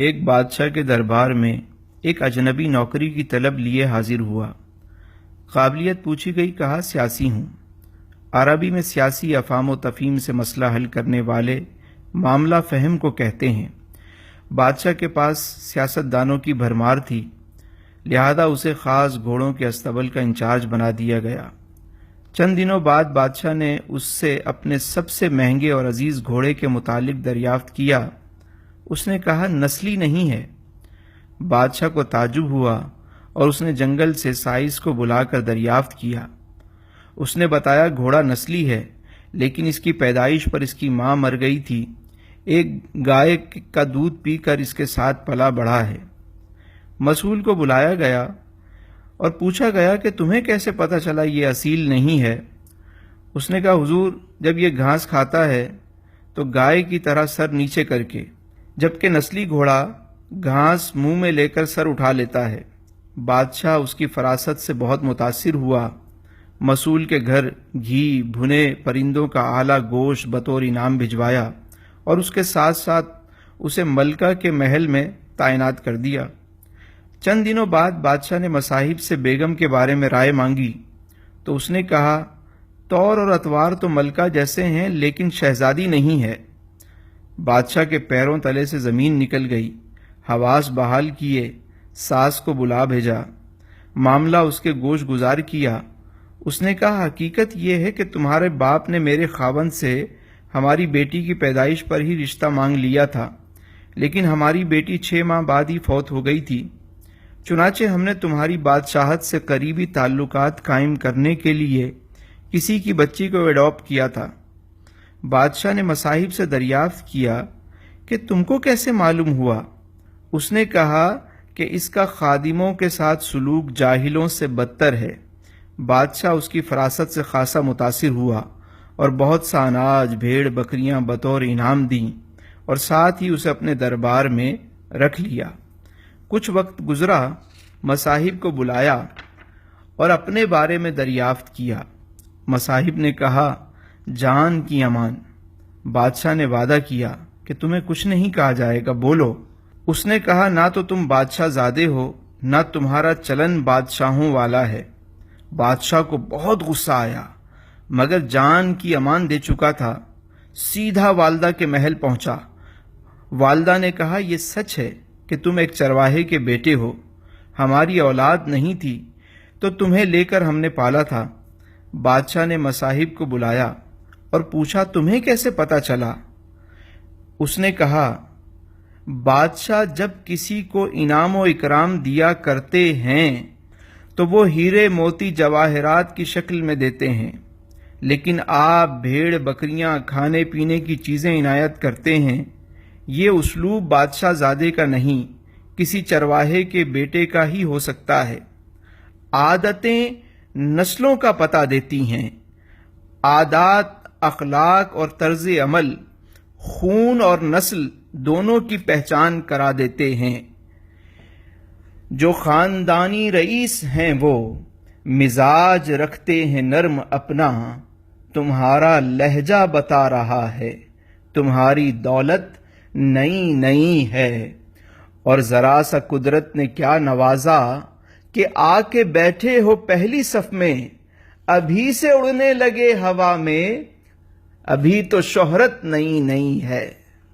ایک بادشاہ کے دربار میں ایک اجنبی نوکری کی طلب لیے حاضر ہوا۔ قابلیت پوچھی گئی، کہا سیاسی ہوں۔ عربی میں سیاسی افہام و تفہیم سے مسئلہ حل کرنے والے معاملہ فہم کو کہتے ہیں۔ بادشاہ کے پاس سیاست دانوں کی بھرمار تھی، لہذا اسے خاص گھوڑوں کے استبل کا انچارج بنا دیا گیا۔ چند دنوں بعد بادشاہ نے اس سے اپنے سب سے مہنگے اور عزیز گھوڑے کے متعلق دریافت کیا۔ اس نے کہا نسلی نہیں ہے۔ بادشاہ کو تعجب ہوا اور اس نے جنگل سے سائز کو بلا کر دریافت کیا۔ اس نے بتایا گھوڑا نسلی ہے، لیکن اس کی پیدائش پر اس کی ماں مر گئی تھی۔ ایک گائے کا دودھ پی کر اس کے ساتھ پلا بڑھا ہے۔ مسئول کو بلایا گیا اور پوچھا گیا کہ تمہیں کیسے پتہ چلا یہ اصیل نہیں ہے؟ اس نے کہا حضور، جب یہ گھاس کھاتا ہے تو گائے کی طرح سر نیچے کر کے، جبکہ نسلی گھوڑا گھاس منہ میں لے کر سر اٹھا لیتا ہے۔ بادشاہ اس کی فراست سے بہت متاثر ہوا۔ مسئول کے گھر گھی، بھنے پرندوں کا اعلیٰ گوشت بطور انعام بھجوایا اور اس کے ساتھ ساتھ اسے ملکہ کے محل میں تعینات کر دیا۔ چند دنوں بعد بادشاہ نے مصاحب سے بیگم کے بارے میں رائے مانگی تو اس نے کہا طور اور اطوار تو ملکہ جیسے ہیں، لیکن شہزادی نہیں ہے۔ بادشاہ کے پیروں تلے سے زمین نکل گئی۔ حواس بحال کیے، ساس کو بلا بھیجا، معاملہ اس کے گوش گزار کیا۔ اس نے کہا حقیقت یہ ہے کہ تمہارے باپ نے میرے خاوند سے ہماری بیٹی کی پیدائش پر ہی رشتہ مانگ لیا تھا، لیکن ہماری بیٹی 6 ماہ بعد ہی فوت ہو گئی تھی۔ چنانچہ ہم نے تمہاری بادشاہت سے قریبی تعلقات قائم کرنے کے لیے کسی کی بچی کو ایڈاپٹ کیا تھا۔ بادشاہ نے مصاحب سے دریافت کیا کہ تم کو کیسے معلوم ہوا؟ اس نے کہا کہ اس کا خادموں کے ساتھ سلوک جاہلوں سے بدتر ہے۔ بادشاہ اس کی فراست سے خاصا متاثر ہوا اور بہت سا اناج، بھیڑ بکریاں بطور انعام دیں اور ساتھ ہی اسے اپنے دربار میں رکھ لیا۔ کچھ وقت گزرا، مصاحب کو بلایا اور اپنے بارے میں دریافت کیا۔ مصاحب نے کہا جان کی امان۔ بادشاہ نے وعدہ کیا کہ تمہیں کچھ نہیں کہا جائے گا، بولو۔ اس نے کہا نہ تو تم بادشاہ زادے ہو، نہ تمہارا چلن بادشاہوں والا ہے۔ بادشاہ کو بہت غصہ آیا، مگر جان کی امان دے چکا تھا۔ سیدھا والدہ کے محل پہنچا۔ والدہ نے کہا یہ سچ ہے کہ تم ایک چرواہے کے بیٹے ہو، ہماری اولاد نہیں تھی تو تمہیں لے کر ہم نے پالا تھا۔ بادشاہ نے مصاحب کو بلایا اور پوچھا تمہیں کیسے پتہ چلا؟ اس نے کہا بادشاہ جب کسی کو انعام و اکرام دیا کرتے ہیں تو وہ ہیرے موتی جواہرات کی شکل میں دیتے ہیں، لیکن آپ بھیڑ بکریاں کھانے پینے کی چیزیں عنایت کرتے ہیں، یہ اسلوب بادشاہ زادے کا نہیں، کسی چرواہے کے بیٹے کا ہی ہو سکتا ہے۔ عادتیں نسلوں کا پتہ دیتی ہیں، عادات، اخلاق اور طرز عمل خون اور نسل دونوں کی پہچان کرا دیتے ہیں۔ جو خاندانی رئیس ہیں وہ مزاج رکھتے ہیں نرم اپنا، تمہارا لہجہ بتا رہا ہے تمہاری دولت نئی نئی ہے۔ اور ذرا سا قدرت نے کیا نوازا کہ آ کے بیٹھے ہو پہلی صف میں، ابھی سے اڑنے لگے ہوا میں، ابھی تو شہرت نئی نئی ہے۔